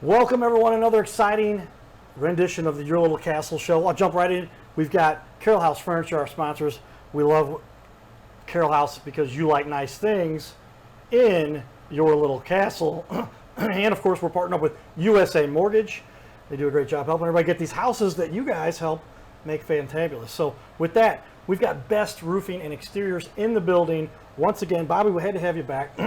Welcome everyone, another exciting rendition of the Your Little Castle show. I'll jump right in. We've got Carroll House Furniture, our sponsors. We love Carroll House because you like nice things in your little castle. And of course, we're partnered up with USA Mortgage. They do a great job helping everybody get these houses that you guys help make fantabulous. So with that, we've got Best Roofing and Exteriors in the building. Once again, Bobby, we had to have you back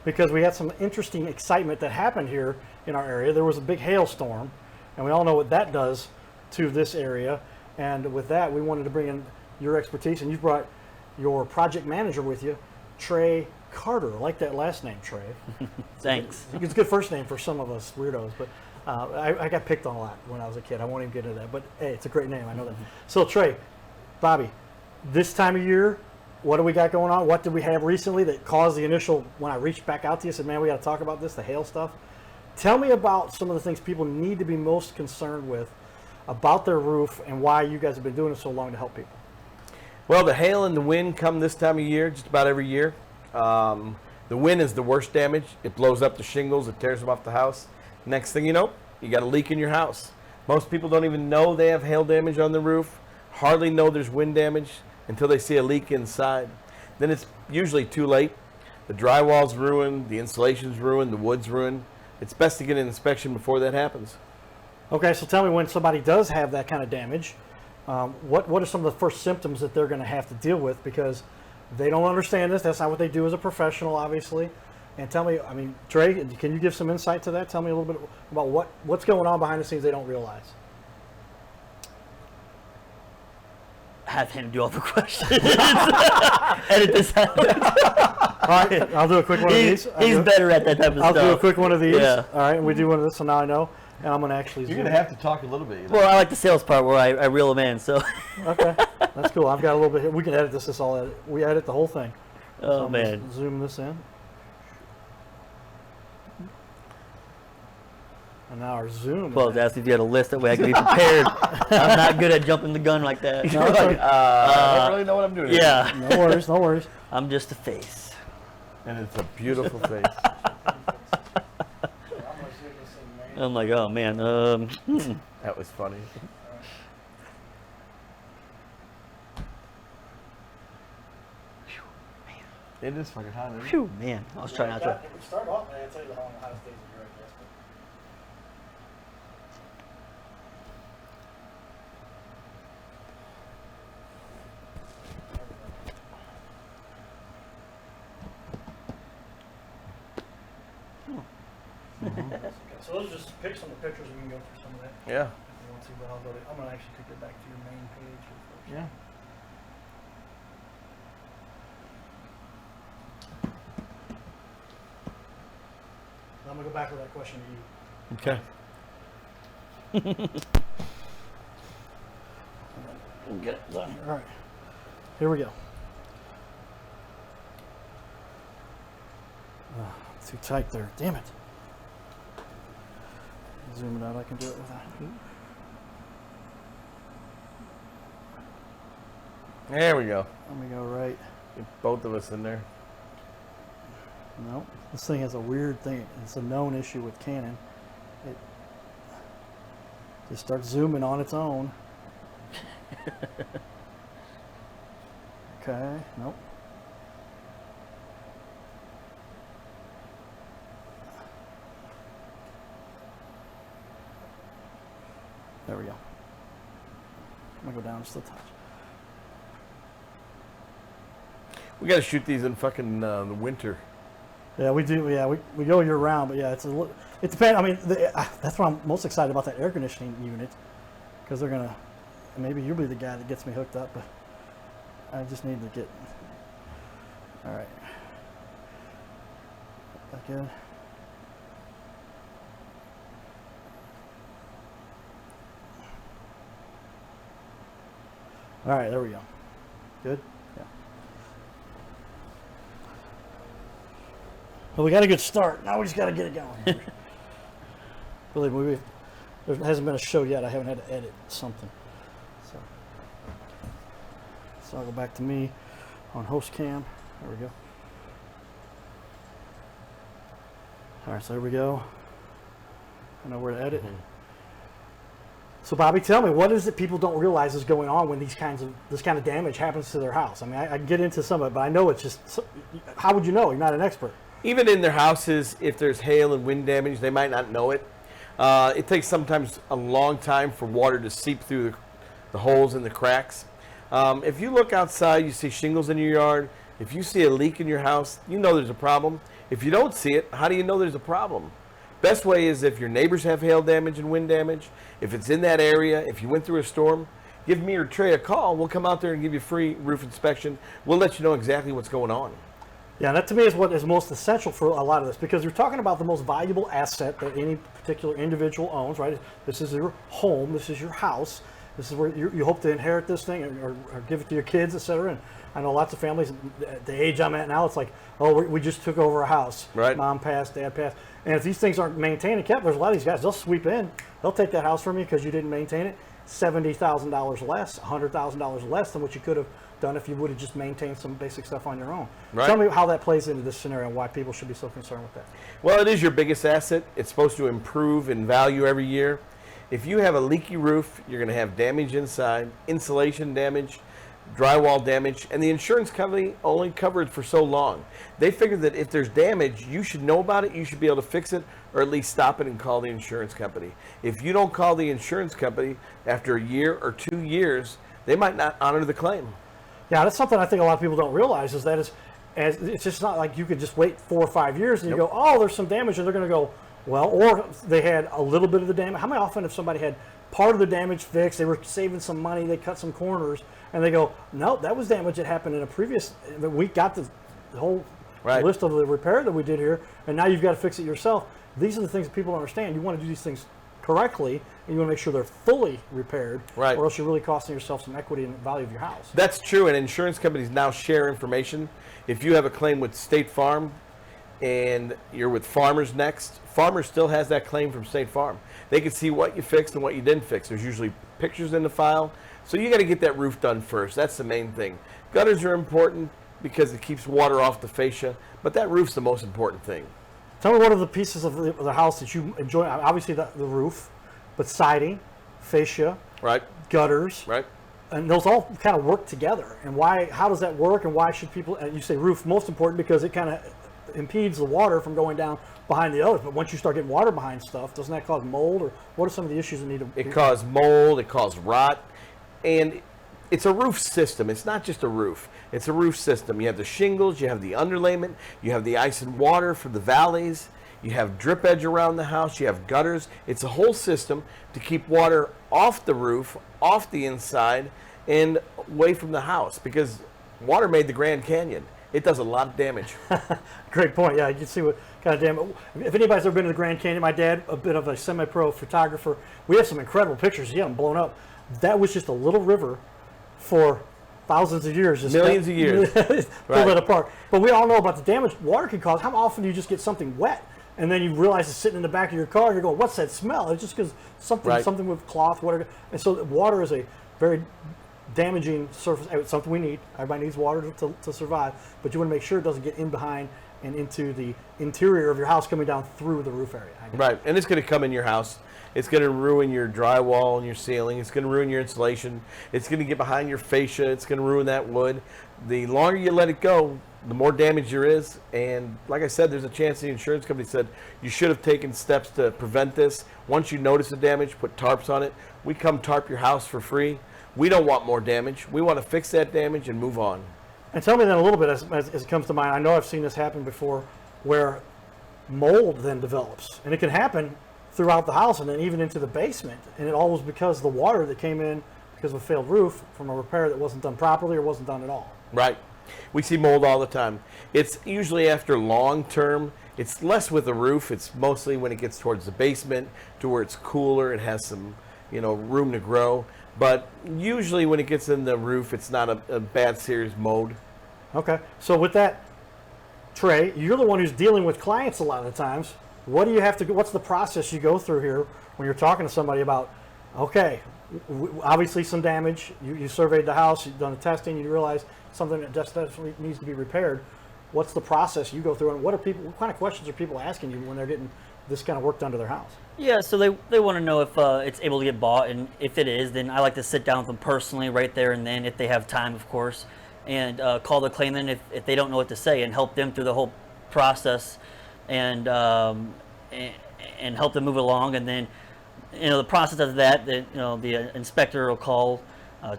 because we had some interesting excitement that happened here in our area. There was a big hailstorm, and we all know what that does to this area. And with that, we wanted to bring in your expertise, and you brought your project manager with you, Trey Carter. I like that last name, Trey. Thanks. It's a good first name for some of us weirdos, but I got picked on a lot when I was a kid. I won't even get into that, but hey, it's a great name. I know that. So Trey, Bobby, this time of year, what do we got going on? What did we have recently that caused the initial, when I reached back out to you, said, man, we got to talk about this, the hail stuff. Tell me about some of the things people need to be most concerned with about their roof and why you guys have been doing it so long to help people. Well, the hail and the wind come this time of year, just about every year. The wind is the worst damage. It blows up the shingles, it tears them off the house. Next thing you know, you got a leak in your house. Most people don't even know they have hail damage on the roof, hardly know there's wind damage until they see a leak inside. Then it's usually too late. The drywall's ruined, the insulation's ruined, the wood's ruined. It's best to get an inspection before that happens. Okay, so tell me, when somebody does have that kind of damage, what are some of the first symptoms that they're going to have to deal with, because they don't understand this. That's not what they do as a professional, obviously. And tell me, I mean, Trey, can you give some insight to that? Tell me a little bit about what's going on behind the scenes they don't realize. Have him do all the questions. Edit this out. All right, I'll do a quick one of these. He's better at that type of stuff. I'll do a quick one of these. Yeah. All right, and we do one of this, so now I know. And I'm going to actually You're going to have to talk a little bit. Well, I like the sales part where I reel him in, so. Okay, that's cool. I've got a little bit here. We can edit this. This all edit. We edit the whole thing. Oh, so man. Just zoom this in. And now our zoom. Well, that's if you had a list, that way I can be prepared. I'm not good at jumping the gun like that. No, it's like, I don't really know what I'm doing. Yeah. no worries, no worries. I'm just a face. And it's a beautiful face. I'm like, oh, man. That was funny. It is fucking hot, isn't it? Phew, man. I was trying not to. Start off, man. I'll tell you the hottest days of the year, I guess. So those are just pics on the pictures. We can go through some of that. Yeah. If you want to see, but I'm going to actually take it back to your main page here first. Yeah. I'm going to go back to that question to you. Okay. We'll get it done. All right. Here we go. Too tight there. Damn it. Zoom it out. I can do it without. There we go. Let me go right. Get both of us in there. No, this thing has a weird thing. It's a known issue with Canon. It just starts zooming on its own. Okay, nope. There we go. I'm gonna go down just a touch. We got to shoot these in fucking the winter. Yeah, we do. Yeah, we go year round, but yeah, it depends. I mean, that's why I'm most excited about that air conditioning unit, because they're gonna. Maybe you'll be the guy that gets me hooked up, but I just need to get. All right. That good. All right, there we go. Good. Yeah. Well, we got a good start. Now we just got to get it going. Believe me, there hasn't been a show yet. I haven't had to edit something. So I'll go back to me on host cam. There we go. All right, so there we go. I know where to edit. So Bobby, tell me, what is it people don't realize is going on when this kind of damage happens to their house? I mean, I can get into some of it, but I know it's just, how would you know? You're not an expert. Even in their houses, if there's hail and wind damage, they might not know it. It takes sometimes a long time for water to seep through the holes and the cracks. If you look outside, you see shingles in your yard. If you see a leak in your house, you know there's a problem. If you don't see it, how do you know there's a problem? Best way is if your neighbors have hail damage and wind damage, if it's in that area, if you went through a storm, give me or Trey a call. We'll come out there and give you a free roof inspection. We'll let you know exactly what's going on. Yeah, that to me is what is most essential for a lot of this, because you're talking about the most valuable asset that any particular individual owns, right? This is your home, this is your house, this is where you hope to inherit this thing or give it to your kids, etc. And I know lots of families, at the age I'm at now, it's like, oh, we just took over a house. Right. Mom passed, dad passed. And if these things aren't maintained and kept, there's a lot of these guys, they'll sweep in, they'll take that house from you because you didn't maintain it. $70,000 less, $100,000 less than what you could have done if you would have just maintained some basic stuff on your own. Right. Tell me how that plays into this scenario and why people should be so concerned with that. Well, it is your biggest asset. It's supposed to improve in value every year. If you have a leaky roof, you're going to have damage inside, insulation damage, drywall damage, and the insurance company only covered for so long. They figured that if there's damage, you should know about it, you should be able to fix it, or at least stop it and call the insurance company. If you don't call the insurance company after a year or 2 years, they might not honor the claim. Yeah, that's something I think a lot of people don't realize is that it's just not like you could just wait 4 or 5 years and you go, oh, there's some damage, and they're going to go, well, or they had a little bit of the damage. How many often if somebody had part of the damage fixed, they were saving some money, they cut some corners, and they go, no, that was damage that happened in a previous, we got the whole list of the repair that we did here, and now you've got to fix it yourself. These are the things that people don't understand. You want to do these things correctly, and you want to make sure they're fully repaired, or else you're really costing yourself some equity in the value of your house. That's true, and insurance companies now share information. If you have a claim with State Farm and you're with Farmers Next, Farmers still has that claim from State Farm. They can see what you fixed and what you didn't fix. There's usually pictures in the file. So you got to get that roof done first. That's the main thing. Gutters are important because it keeps water off the fascia, but that roof's the most important thing. Tell me what are the pieces of the house that you enjoy? Obviously the roof, but siding, fascia, gutters, and those all kind of work together. And why? How does that work? And why should people? You say roof most important because it kind of impedes the water from going down behind the others. But once you start getting water behind stuff, doesn't that cause mold? Or what are some of the issues that need to? It causes mold. It causes rot, and it's a roof system. It's not just a roof. It's a roof system. You have the shingles, you have the underlayment, you have the ice and water for the valleys, you have drip edge around the house, you have gutters. It's a whole system to keep water off the roof, off the inside, and away from the house, because water made the Grand Canyon. It does a lot of damage. Great point. Yeah, you can see what kind of damage. If anybody's ever been to the Grand Canyon, my dad, a bit of a semi-pro photographer, we have some incredible pictures. He had them blown up. That was just a little river for thousands of years. Millions of years. Pull that apart. But we all know about the damage water can cause. How often do you just get something wet and then you realize it's sitting in the back of your car and you're going, what's that smell? It's just because something with cloth, whatever. And so water is a very damaging surface. It's something we need. Everybody needs water to survive. But you want to make sure it doesn't get in behind and into the interior of your house coming down through the roof area. Right. And it's going to come in your house. It's going to ruin your drywall and your ceiling. It's going to ruin your insulation. It's going to get behind your fascia. It's going to ruin that wood. The longer you let it go, the more damage there is. And like I said, there's a chance the insurance company said you should have taken steps to prevent this. Once you notice the damage, put tarps on it. We come tarp your house for free. We don't want more damage. We want to fix that damage and move on. And tell me then a little bit as it comes to mind. I know I've seen this happen before where mold then develops. And it can happen throughout the house and then even into the basement. And it all was because the water that came in because of a failed roof from a repair that wasn't done properly or wasn't done at all. Right. We see mold all the time. It's usually after long term. It's less with the roof. It's mostly when it gets towards the basement to where it's cooler. It has some, room to grow. But usually when it gets in the roof, it's not a bad, serious mold. Okay. So with that, Trey, you're the one who's dealing with clients a lot of the times. What do you have to? What's the process you go through here when you're talking to somebody about? Okay, obviously some damage. You surveyed the house. You've done the testing. You realize something that just definitely needs to be repaired. What's the process you go through, and what kind of questions are people asking you when they're getting this kind of work done to their house? Yeah, so they want to know if it's able to get bought, and if it is, then I like to sit down with them personally right there and then, if they have time, of course, and call the claimant if they don't know what to say, and help them through the whole process, and help them move along. And then, the process of that, the inspector will call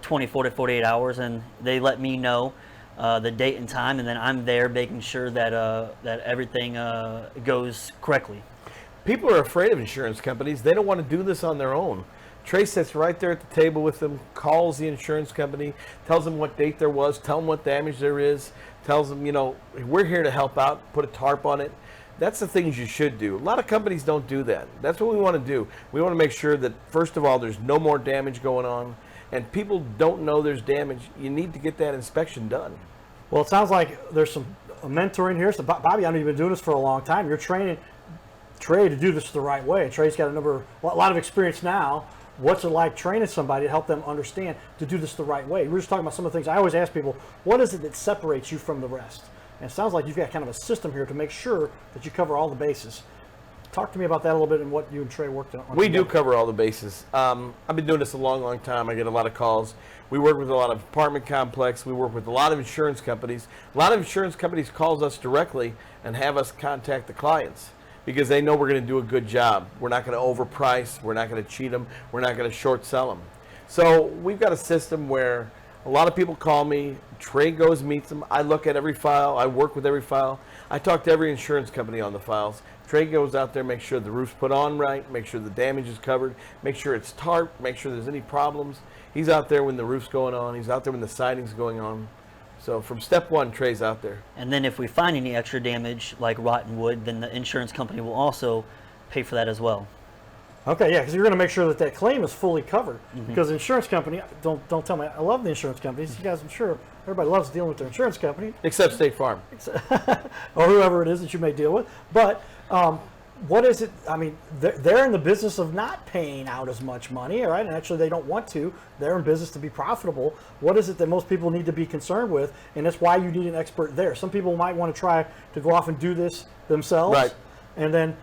24 to 48 hours, and they let me know the date and time, and then I'm there making sure that that everything goes correctly. People are afraid of insurance companies. They don't want to do this on their own. Trey sits right there at the table with them, calls the insurance company, tells them what date there was, tell them what damage there is, tells them, we're here to help out, put a tarp on it. That's the things you should do. A lot of companies don't do that. That's what we want to do. We want to make sure that, first of all, there's no more damage going on, and people don't know there's damage. You need to get that inspection done. Well, it sounds like there's some mentoring here. So, Bobby, I know you've been doing this for a long time. You're training Trey to do this the right way. Trey's got a lot of experience now. What's it like training somebody to help them understand to do this the right way? We're just talking about some of the things. I always ask people, what is it that separates you from the rest? And it sounds like you've got kind of a system here to make sure that you cover all the bases. Talk to me about that a little bit and what you and Trey worked on. We do cover all the bases. I've been doing this a long, long time. I get a lot of calls. We work with a lot of apartment complex. We work with a lot of insurance companies. A lot of insurance companies calls us directly and have us contact the clients because they know we're going to do a good job. We're not going to overprice. We're not going to cheat them. We're not going to short sell them. So we've got a system where a lot of people call me. Trey goes, meets them. I look at every file. I work with every file. I talk to every insurance company on the files. Trey goes out there, make sure the roof's put on right, make sure the damage is covered, make sure it's tarp, make sure there's any problems. He's out there when the roof's going on. He's out there when the siding's going on. So from step one, Trey's out there. And then if we find any extra damage, like rotten wood, then the insurance company will also pay for that as well. Okay, yeah, because you're going to make sure that claim is fully covered. Because the insurance company, don't tell me, I love the insurance companies. You guys, I'm sure everybody loves dealing with their insurance company. Except State Farm. Or whoever it is that you may deal with. But what is it? I mean, they're in the business of not paying out as much money, all right? And actually, they don't want to. They're in business to be profitable. What is it that most people need to be concerned with? And that's why you need an expert there. Some people might want to try to go off and do this themselves. Right. And then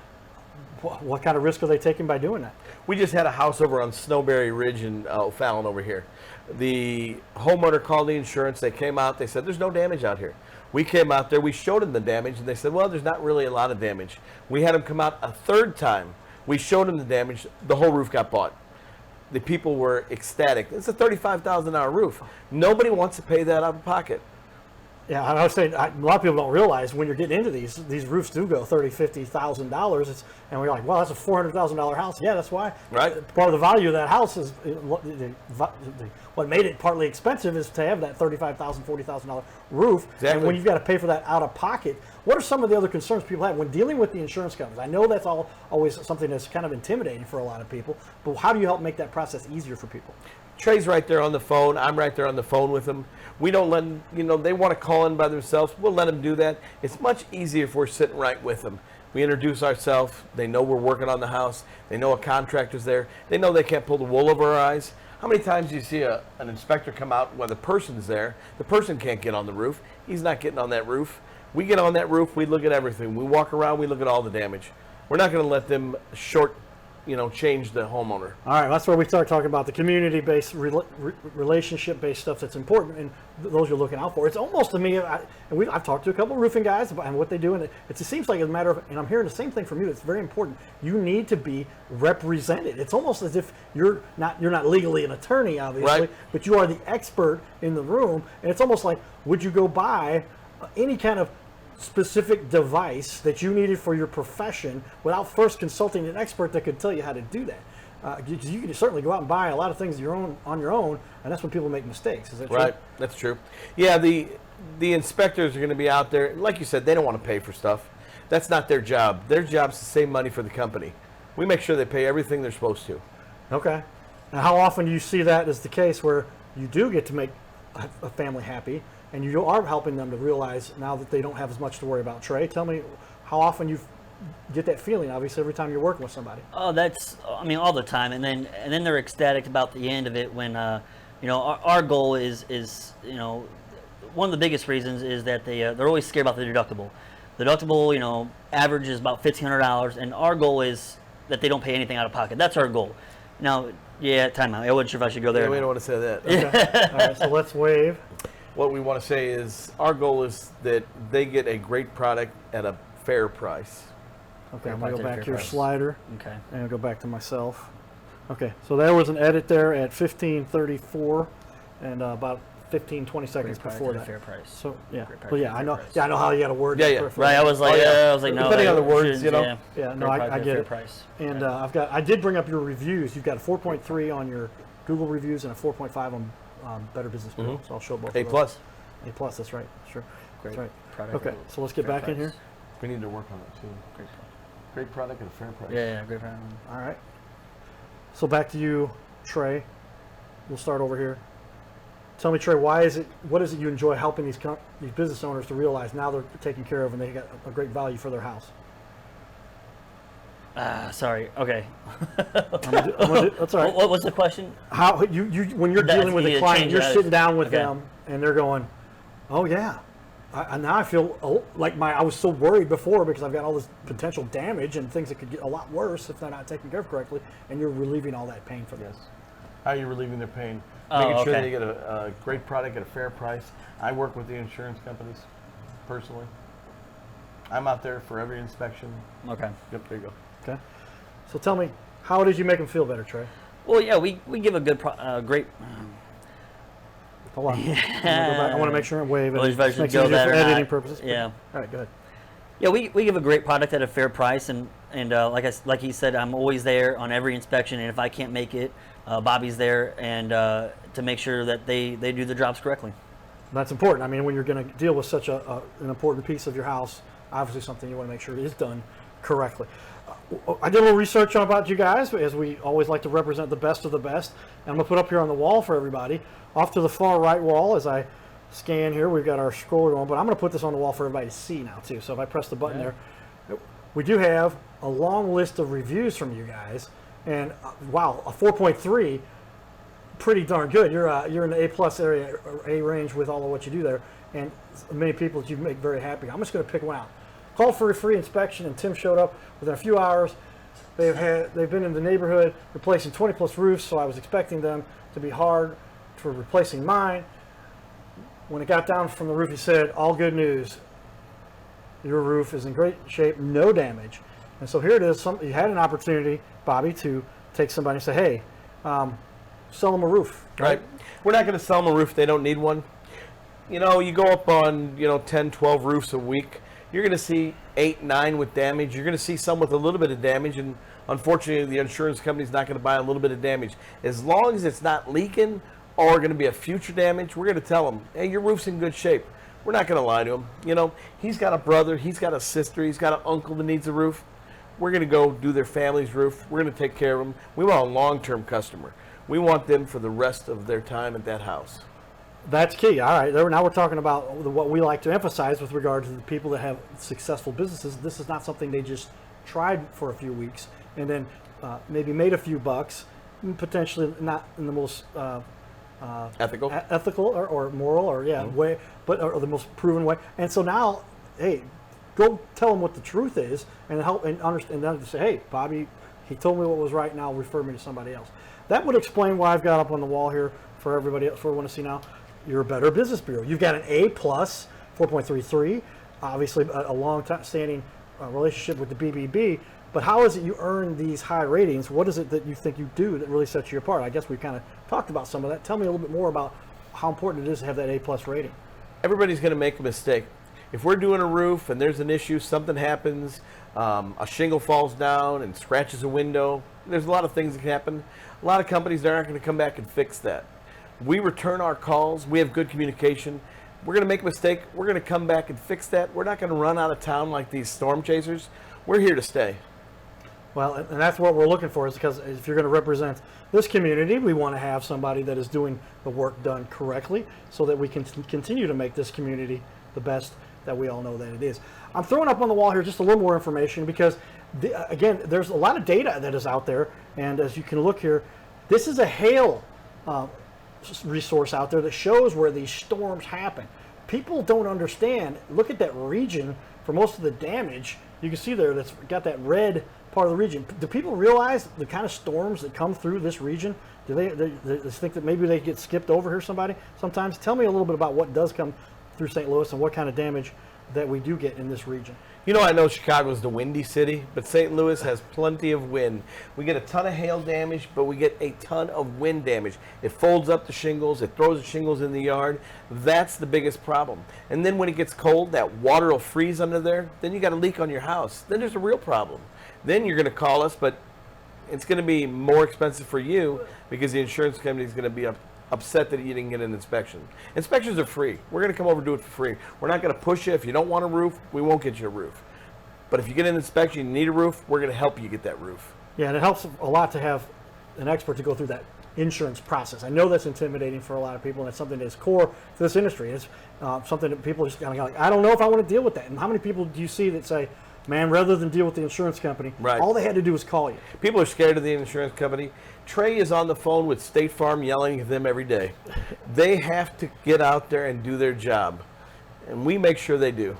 what kind of risk are they taking by doing that? We just had a house over on Snowberry Ridge in O'Fallon over here. The homeowner called the insurance. They came out. They said, there's no damage out here. We came out there. We showed them the damage, and they said, well, there's not really a lot of damage. We had them come out a third time. We showed them the damage. The whole roof got bought. The people were ecstatic. It's a $35,000 roof. Nobody wants to pay that out of pocket. Yeah, I was saying, a lot of people don't realize when you're getting into these roofs do go $30,000, $50,000. And we're like, well, that's a $400,000 house. Yeah, that's why. Right. Part of the value of that house is what made it partly expensive is to have that $35,000, $40,000 roof. Exactly. And when you've got to pay for that out of pocket, what are some of the other concerns people have when dealing with the insurance companies? I know that's always something that's kind of intimidating for a lot of people, but how do you help make that process easier for people? Trey's right there on the phone. I'm right there on the phone with them. We don't let them, they want to call in by themselves. We'll let them do that. It's much easier if we're sitting right with them. We introduce ourselves. They know we're working on the house. They know a contractor's there. They know they can't pull the wool over our eyes. How many times do you see an inspector come out while the person's there? The person can't get on the roof. He's not getting on that roof. We get on that roof. We look at everything. We walk around. We look at all the damage. We're not going to let them change the homeowner. All right, that's where we start talking about the community-based, relationship-based stuff that's important, and those you're looking out for. It's almost to me, I've talked to a couple of roofing guys and what they do, and it seems like it's a matter of, and I'm hearing the same thing from you. It's very important. You need to be represented. It's almost as if you're not legally an attorney, obviously, right, but you are the expert in the room, and it's almost like, would you go buy any kind of specific device that you needed for your profession without first consulting an expert that could tell you how to do that? You can certainly go out and buy a lot of things on your own, and that's when people make mistakes. Is that true? Right, that's true. Yeah, the inspectors are going to be out there. Like you said, they don't want to pay for stuff. That's not their job. Their job is to save money for the company. We make sure they pay everything they're supposed to. Okay. Now, how often do you see that as the case where you do get to make a family happy, and you are helping them to realize now that they don't have as much to worry about? Trey, tell me how often you get that feeling, obviously, every time you're working with somebody. Oh, all the time. And then they're ecstatic about the end of it when, our goal is one of the biggest reasons is that they're always scared about the deductible. The deductible, average is about $1,500, and our goal is that they don't pay anything out of pocket. That's our goal. Now, time out. I wasn't sure if I should go there. Yeah, we don't want to say that. Okay. All right, so let's wave. What we want to say is our goal is that they get a great product at a fair price. Okay, I'm Fair going to go price, back to fair your price. slider, Okay. and I'll go back to myself. Okay, so there was an edit there at 15:34, and about 15-20 seconds Great product before at a that. fair price. So yeah, Great but product yeah, at a I fair know. price. Yeah, I know how you got to word. Yeah, it yeah. for Right, I was like, Oh, yeah. I was like, no. Depending on the words, shouldn't- you know. Yeah, Yeah, no, Great I product at a get fair it. price. And I did bring up your reviews. You've got a 4.3 on your Google reviews and a 4.5 on Better Business Bureau. So I'll show both. A of those. plus. A plus. That's right. Sure. Great That's right. product. Okay, at a so let's get fair back in price. here. We need to work on it too. Great. Great product at a fair price. Yeah, great product. All right. So back to you, Trey. We'll start over here. Tell me, Trey, what is it you enjoy helping these business owners to realize now they're taken care of and they got a great value for their house? Sorry. Okay. That's all right. What was the question? How you when you're That's dealing with a easy to client, change you're that. sitting down with Okay. them and they're going, "Oh yeah, now I feel like I was so worried before because I've got all this potential damage and things that could get a lot worse if they're not taken care of correctly." And you're relieving all that pain for them. Yes. How are you relieving their pain? Oh, Making sure okay. they get a great product at a fair price. I work with the insurance companies personally. I'm out there for every inspection. Okay. Yep, there you go. Okay. So tell me, how did you make them feel better, Trey? Well, yeah, we give a good, great. Hold on. I want to make sure I wave it. Well, if I Just should makes it go easier that for or editing not. purposes. Yeah. All right, go ahead. Yeah, we give a great product at a fair price, and like he said, I'm always there on every inspection, and if I can't make it, Bobby's there, and to make sure that they do the jobs correctly. That's important. I mean, when you're going to deal with such an important piece of your house, obviously something you want to make sure is done correctly. I did a little research about you guys, as we always like to represent the best of the best. And I'm going to put up here on the wall for everybody. Off to the far right wall, as I scan here, we've got our scroller going, but I'm going to put this on the wall for everybody to see now, too. So if I press the button there, we do have a long list of reviews from you guys. And wow, a 4.3, pretty darn good. You're in the A+ area, or A range with all of what you do there. And many people that you make very happy. I'm just going to pick one out. Called for a free inspection, and Tim showed up within a few hours. They've been in the neighborhood replacing 20+ roofs, so I was expecting them to be hard for replacing mine. When it got down from the roof, he said, "All good news. Your roof is in great shape, no damage." And so here it is. You had an opportunity, Bobby, to take somebody and say, "Hey, sell them a roof." Right. We're not going to sell them a roof. They don't need one. You go up on, 10, 12 roofs a week. You're going to see 8, 9 with damage. You're going to see some with a little bit of damage. And unfortunately, the insurance company's not going to buy a little bit of damage. As long as it's not leaking or going to be a future damage, we're going to tell them, "Hey, your roof's in good shape." We're not going to lie to him. He's got a brother. He's got a sister. He's got an uncle that needs a roof. We're going to go do their family's roof. We're going to take care of them. We want a long-term customer. We want them for the rest of their time at that house. That's key. All right. Now we're talking about what we like to emphasize with regard to the people that have successful businesses. This is not something they just tried for a few weeks and then maybe made a few bucks, potentially not in the most ethical or moral way, but or the most proven way. And so now, hey, go tell them what the truth is and help and understand. And then say, "Hey, Bobby, he told me what was right. Now refer me to somebody else." That would explain why I've got up on the wall here for everybody else, for everyone to see now. You're a Better Business Bureau. You've got an A+, 4.33, obviously a long-standing relationship with the BBB. But how is it you earn these high ratings? What is it that you think you do that really sets you apart? I guess we kind of talked about some of that. Tell me a little bit more about how important it is to have that A+ rating. Everybody's going to make a mistake. If we're doing a roof and there's an issue, something happens, a shingle falls down and scratches a window, there's a lot of things that can happen. A lot of companies, they're not going to come back and fix that. We return our calls. We have good communication. We're going to make a mistake. We're going to come back and fix that. We're not going to run out of town like these storm chasers. We're here to stay. Well, and that's what we're looking for, is because if you're going to represent this community, we want to have somebody that is doing the work done correctly so that we can continue to make this community the best that we all know that it is. I'm throwing up on the wall here just a little more information because, again, there's a lot of data that is out there. And as you can look here, this is a hail resource out there that shows where these storms happen. people don't understand. Look at that region for most of the damage. You can see there that's got that red part of the region. Do people realize the kind of storms that come through this region? Do they think that maybe they get skipped over here sometimes? Tell me a little bit about what does come through St. Louis and what kind of damage that we do get in this region. You know, I know Chicago's the windy city, but St. Louis has plenty of wind. We get a ton of hail damage, but we get a ton of wind damage. It folds up the shingles, it throws the shingles in the yard. That's the biggest problem. And then when it gets cold, that water will freeze under there. Then you got a leak on your house. Then there's a real problem. Then you're going to call us, but it's going to be more expensive for you because the insurance company is going to be upset that you didn't get an inspection. Inspections are free. We're going to come over and do it for free. We're not going to push you. If you don't want a roof, we won't get you a roof. But if you get an inspection, you need a roof, we're going to help you get that roof. Yeah, and it helps a lot to have an expert to go through that insurance process. I know that's intimidating for a lot of people, and it's something that's core to this industry. It's something that people just kind of like, I don't know if I want to deal with that. And how many people do you see that say, man, rather than deal with the insurance company, right, all they had to do was call you? People are scared of the insurance company. Trey is on the phone with State Farm yelling at them every day. They have to get out there and do their job, and we make sure they do.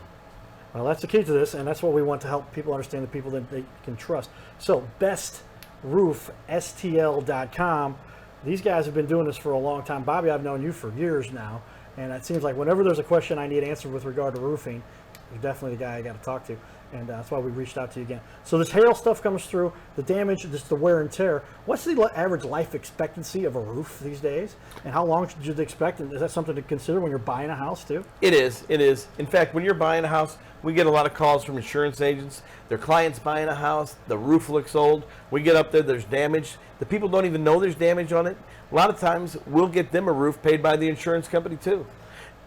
Well, that's the key to this, and that's what we want to help people understand, the people that they can trust. So, bestroofstl.com. These guys have been doing this for a long time. Bobby, I've known you for years now, and it seems like whenever there's a question I need answered with regard to roofing, you're definitely the guy I got to talk to, and that's why we reached out to you again. So this hail stuff comes through, the damage, just the wear and tear. What's the average life expectancy of a roof these days, and how long should you expect? And is that something to consider when you're buying a house too? It is. It is. In fact, when you're buying a house, we get a lot of calls from insurance agents. Their clients buying a house, the roof looks old. We get up there, there's damage. The people don't even know there's damage on it. A lot of times, we'll get them a roof paid by the insurance company too.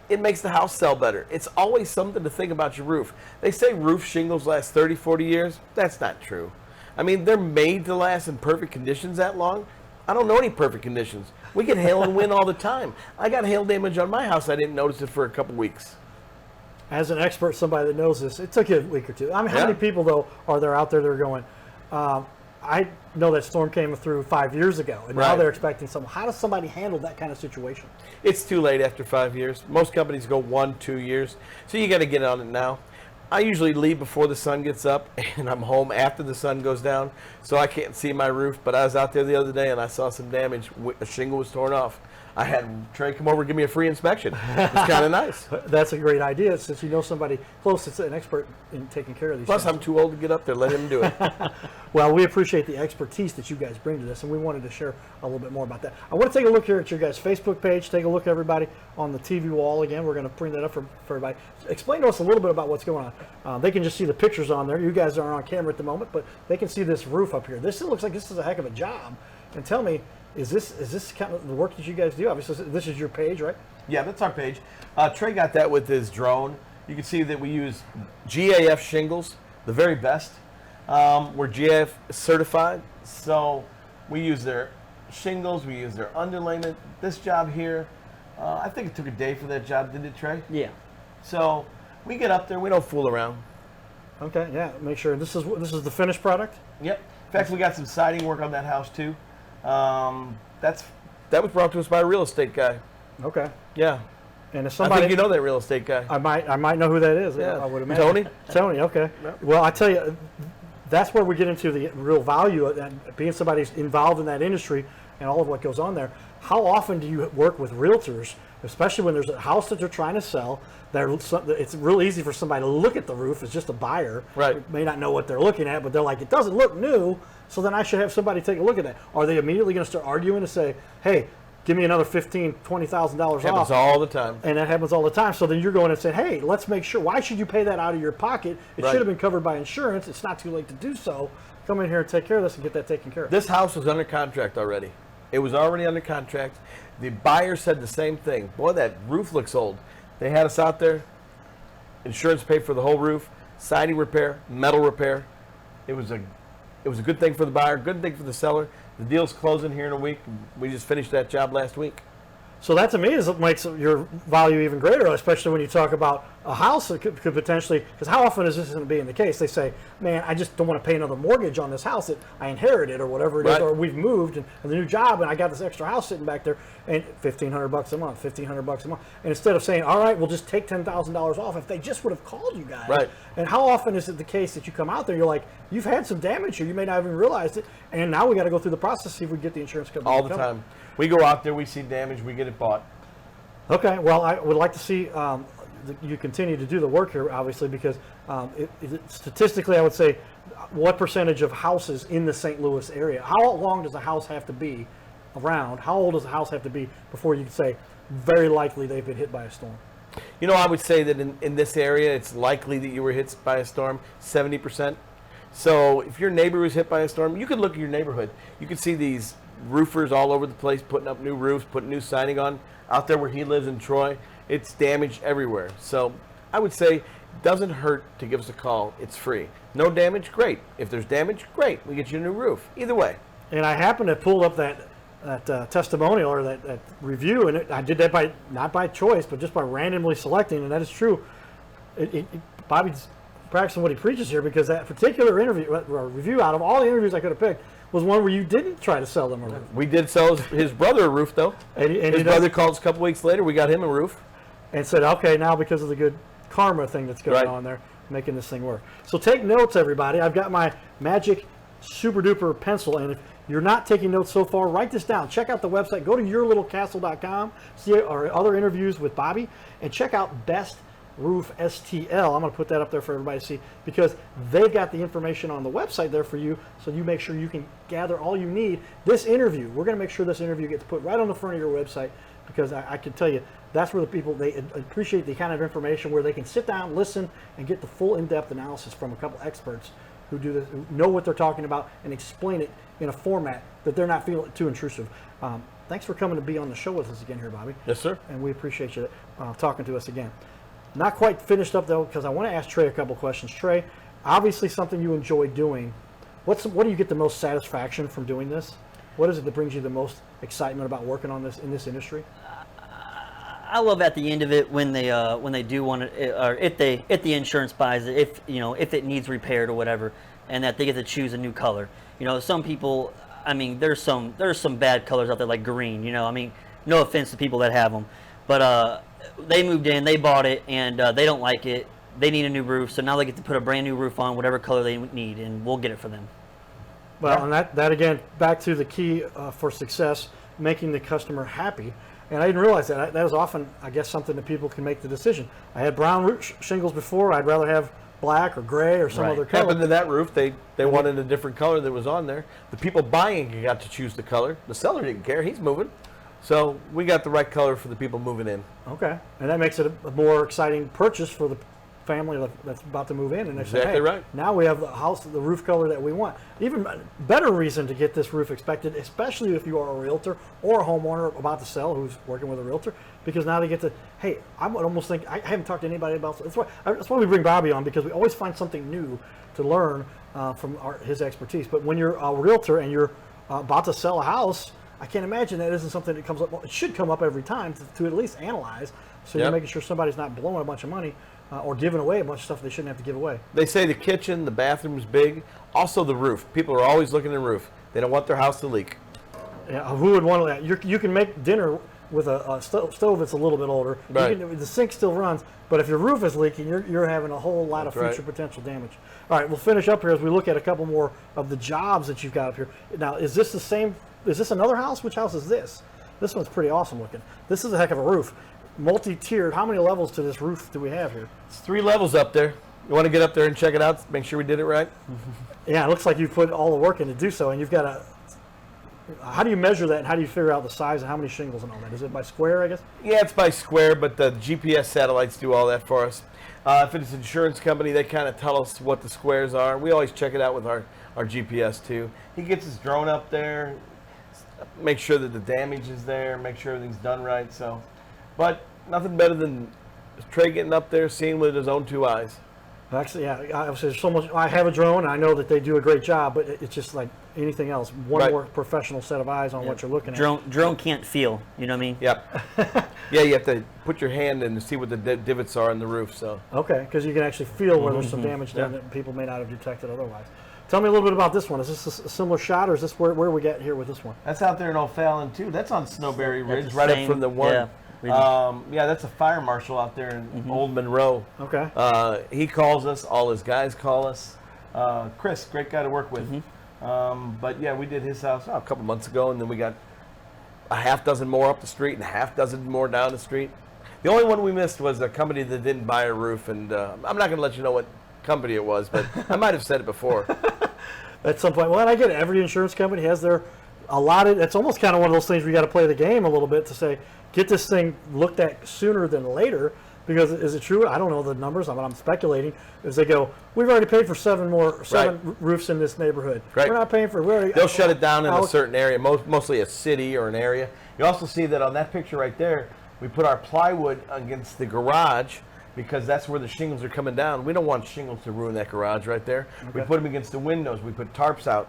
It makes the house sell better. It's always something to think about your roof. They say roof shingles last 30, 40 years. That's not true. I mean, they're made to last in perfect conditions that long. I don't know any perfect conditions. We get hail and wind all the time. I got hail damage on my house. I didn't notice it for a couple weeks. As an expert, somebody that knows this, it took you a week or two. I mean, how Yeah. many people, though, are there out there that are going, I know that storm came through 5 years ago, and now Right. they're expecting something. How does somebody handle that kind of situation? It's too late after 5 years. Most companies go 1, 2 years. So you got to get on it now. I usually leave before the sun gets up, and I'm home after the sun goes down, so I can't see my roof. But I was out there the other day, and I saw some damage. A shingle was torn off. I had Trey come over and give me a free inspection. It's kind of nice. That's a great idea, since you know somebody close that's an expert in taking care of these Plus, things. I'm too old to get up there. Let him do it. Well, we appreciate the expertise that you guys bring to this, and we wanted to share a little bit more about that. I want to take a look here at your guys' Facebook page. Take a look, everybody, on the TV wall again. We're going to bring that up for everybody. Explain to us a little bit about what's going on. They can just see the pictures on there. You guys aren't on camera at the moment, but they can see this roof up here. This looks like this is a heck of a job. And tell me, is this kind of the work that you guys do? Obviously, this is your page, right? Yeah, that's our page. Trey got that with his drone. You can see that we use GAF shingles, the very best. We're GAF certified, so we use their shingles, we use their underlayment. This job here, I think it took a day for that job, didn't it, Trey? Yeah. So we get up there, we don't fool around. Okay, yeah. Make sure this is the finished product. Yep. In fact, we got some siding work on that house too. That was brought to us by a real estate guy. Okay. Yeah. And if I somebody, think you know that real estate guy. I might know who that is. Yeah. I would imagine. Tony? Tony. Okay. Yep. Well, I tell you, that's where we get into the real value of that, being somebody who's involved in that industry and all of what goes on there. How often do you work with realtors, especially when there's a house that they're trying to sell? It's real easy for somebody to look at the roof as just a buyer. Right. May not know what they're looking at, but they're like, it doesn't look new, so then I should have somebody take a look at that. Are they immediately going to start arguing and say, hey, give me another $15,000, $20,000 off? Happens all the time. And that happens all the time. So then you're going and saying, hey, let's make sure. Why should you pay that out of your pocket? It Right. should have been covered by insurance. It's not too late to do so. Come in here and take care of this and get that taken care of. This house was under contract already. It was already under contract. The buyer said the same thing. Boy, that roof looks old. They had us out there. Insurance paid for the whole roof, siding repair, metal repair. It was a good thing for the buyer, good thing for the seller. The deal's closing here in a week. We just finished that job last week. So that to me is what makes your value even greater, especially when you talk about a house that could potentially, because how often is this going to be in the case? They say, man, I just don't want to pay another mortgage on this house that I inherited or whatever it is, Right. or we've moved and the new job and I got this extra house sitting back there and $1,500 a month, $1,500 a month. And instead of saying, all right, we'll just take $10,000 off, if they just would have called you guys. Right. And how often is it the case that you come out there, you're like, you've had some damage here, you may not even realize it, and now we got to go through the process, see if we can get the insurance company All to the cover it. time. We go out there, we see damage, we get it bought. Okay, well, I would like to see you continue to do the work here, obviously, because statistically, I would say, what percentage of houses in the St. Louis area, how long does a house have to be around? How old does a house have to be before you can say, very likely they've been hit by a storm? You know, I would say that in this area, it's likely that you were hit by a storm, 70%. So if your neighbor was hit by a storm, you could look at your neighborhood. You could see these roofers all over the place putting up new roofs, putting new siding on. Out there where he lives in Troy, it's damaged everywhere. So I would say it doesn't hurt to give us a call. It's free. No damage, great. If there's damage, great. We get you a new roof. Either way. And I happened to pull up that testimonial or that review, and I did that not by choice, but just by randomly selecting, and that is true. Bobby's practicing what he preaches here, because that particular interview or review, out of all the interviews I could have picked, was one where you didn't try to sell them a roof. We did sell his brother a roof, though. And his brother called us a couple weeks later. We got him a roof. And said, okay, now because of the good karma thing that's going Right. on there, making this thing work. So take notes, everybody. I've got my magic super duper pencil, and if you're not taking notes so far, write this down. Check out the website. Go to yourlittlecastle.com, see our other interviews with Bobby, and check out Best Roof STL. I'm going to put that up there for everybody to see, because they've got the information on the website there for you, so you make sure you can gather all you need. This interview, we're going to make sure this interview gets put right on the front of your website, because I can tell you, that's where the people, they appreciate the kind of information where they can sit down, listen, and get the full in-depth analysis from a couple experts who do this, who know what they're talking about, and explain it in a format that they're not feeling too intrusive. Thanks for coming to be on the show with us again here, Bobby. Yes, sir. And we appreciate you talking to us again. Not quite finished up, though, because I want to ask Trey a couple questions. Trey, obviously something you enjoy doing. What do you get the most satisfaction from doing this? What is it that brings you the most excitement about working on this in this industry? I love at the end of it when they do want to, or if the insurance buys it, if it needs repaired or whatever, and that they get to choose a new color. Some people, I mean, there's some bad colors out there like green. I mean, no offense to people that have them, but they moved in, they bought it, and they don't like it. They need a new roof, so now they get to put a brand new roof on whatever color they need, and we'll get it for them. Well, and that again, back to the key for success, making the customer happy. And I didn't realize that. That was often, I guess, something that people can make the decision. I had brown roof shingles before. I'd rather have black or gray or some Right. other color. Happened to that roof. They wanted a different color that was on there. The people buying got to choose the color. The seller didn't care. He's moving. So we got the right color for the people moving in. Okay. And that makes it a more exciting purchase for the family that's about to move in. And they say, Exactly hey, right. now we have the house, the roof color that we want. Even better reason to get this roof inspected, especially if you are a realtor or a homeowner about to sell who's working with a realtor, because now they get to, hey, I would almost think, I haven't talked to anybody about this. That's why we bring Bobby on, because we always find something new to learn from his expertise. But when you're a realtor and you're about to sell a house, I can't imagine that isn't something that comes up. Well, it should come up every time to at least analyze, so you're Yep. making sure somebody's not blowing a bunch of money or giving away a bunch of stuff they shouldn't have to give away. They say the kitchen, the bathroom's big. Also the roof. People are always looking at the roof. They don't want their house to leak. Yeah, who would want that? You can make dinner with a stove that's a little bit older. Right. The sink still runs, but if your roof is leaking, you're having a whole lot of That's future right. potential damage. All right, we'll finish up here as we look at a couple more of the jobs that you've got up here. Now, is this the same? Is this another house? Which house is this? This one's pretty awesome looking. This is a heck of a roof. Multi-tiered. How many levels to this roof do we have here? It's 3 levels up there. You want to get up there and check it out? Make sure we did it right? Yeah, it looks like you've put all the work in to do so, and you've got a. How do you measure that, and how do you figure out the size and how many shingles and all that? Is it by square, I guess? Yeah, it's by square, but the GPS satellites do all that for us. If it's an insurance company, they kind of tell us what the squares are. We always check it out with our GPS too. He gets his drone up there, make sure that the damage is there, make sure everything's done right. So, but nothing better than Trey getting up there, seeing with his own 2 eyes. Actually, yeah, obviously there's so much. I have a drone, and I know that they do a great job, but it's just like anything else. One Right. more professional set of eyes on what you're looking at. Drone can't feel. You know what I mean? Yep. Yeah, you have to put your hand in to see what the divots are in the roof. So Okay, because you can actually feel where there's some damage done Yeah. that people may not have detected otherwise. Tell me a little bit about this one. Is this a similar shot, or is this where we get here with this one? that's out there in O'Fallon too. That's on Snowberry That's Ridge, the right same- up from the one. yeah, we- Yeah, that's a fire marshal out there in Old Monroe. Okay. He calls us. All his guys call us. Chris, great guy to work with. But yeah, we did his house a couple months ago, and then we got a half dozen more up the street and a half dozen more down the street. The only one we missed was a company that didn't buy a roof, and I'm not going to let you know what company it was, but I might have said it before. At some point, well, and I get it. Every insurance company has their allotted. It's almost kind of one of those things where you got to play the game a little bit to say, get this thing looked at sooner than later. Because is it true? I don't know the numbers. I'm speculating. As they go, we've already paid for seven roofs in this neighborhood. Right. We're not paying for. They'll shut it down in a Alex- certain area, mostly a city or an area. You also see that on that picture right there, we put our plywood against the garage because that's where the shingles are coming down. We don't want shingles to ruin that garage right there. We Okay. put them against the windows. We put tarps out.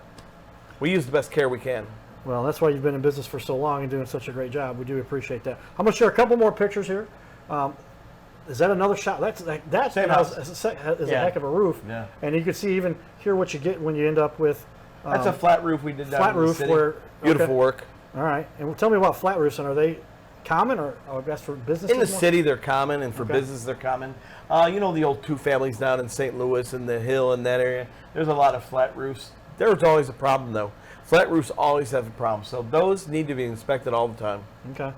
We use the best care we can. Well, that's why you've been in business for so long and doing such a great job. We do appreciate that. I'm going to share a couple more pictures here. Is that another shot? That Same house house. is a Yeah. heck of a roof. Yeah. And you can see even here what you get when you end up with That's a flat roof we did down flat in the roof city. where Beautiful okay. work. All right. And tell me about flat roofs. And are they common or best for businesses? In the more? city, they're common, and for Okay. business, they're common. You know the old two families down in St. Louis and the Hill and that area. There's a lot of flat roofs. There's always a problem, though. Flat roofs always have a problem, so those need to be inspected all the time. Okay.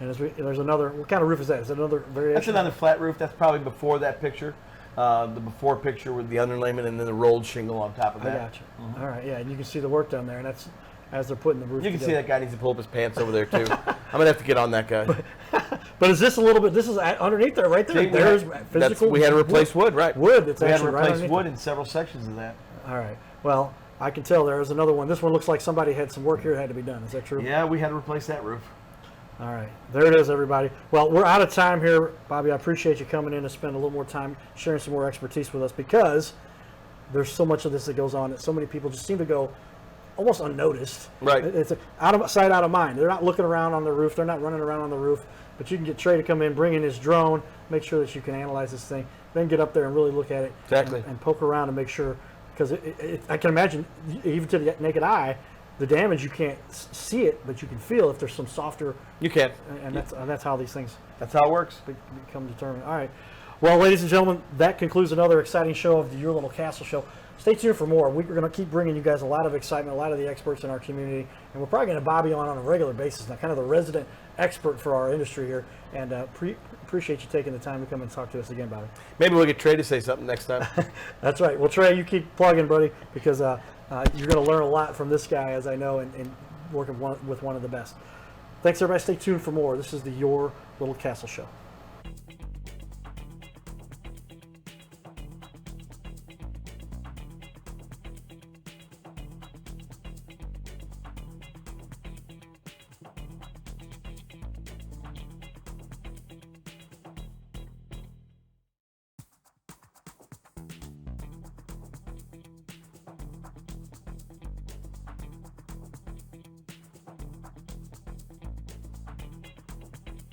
And there's another. What kind of roof is that? Is it another variation? That's another flat roof. That's probably before that picture. The before picture with the underlayment and then the rolled shingle on top of I that. got you. All right. Yeah. And you can see the work done there, and that's as they're putting the roof. You can see together. that guy needs to pull up his pants over there too. I'm gonna have to get on that guy. But is this a little bit? This is underneath there, right there. See, There's that's, physical. we had to replace wood, right? wood. It's We had to actually right replace underneath wood it. in several sections of that. All right. Well, I can tell there is another one. This one looks like somebody had some work here that had to be done. Is that true? Yeah, we had to replace that roof. All right. There it is, everybody. Well, we're out of time here, Bobby. I appreciate you coming in to spend a little more time sharing some more expertise with us because there's so much of this that goes on that so many people just seem to go almost unnoticed. Right. It's out of sight, out of mind. They're not looking around on the roof. They're not running around on the roof. But you can get Trey to come in, bring in his drone, make sure that you can analyze this thing, then get up there and really look at it. Exactly. And poke around and make sure, because I can imagine, even to the naked eye, the damage, you can't see it, but you can feel if there's some softer, You can. and that's how these things That's how it works. become determined. All right. Well, ladies and gentlemen, that concludes another exciting show of the Your Little Castle Show. Stay tuned for more. We're going to keep bringing you guys a lot of excitement, a lot of the experts in our community, and we're probably going to Bobby on a regular basis now, kind of the resident expert for our industry here. And appreciate you taking the time to come and talk to us again, Bobby. Maybe we'll get Trey to say something next time. That's right. Well, Trey, you keep plugging, buddy, because you're going to learn a lot from this guy, as I know, and working with one of the best. Thanks, everybody. Stay tuned for more. This is the Your Little Castle Show.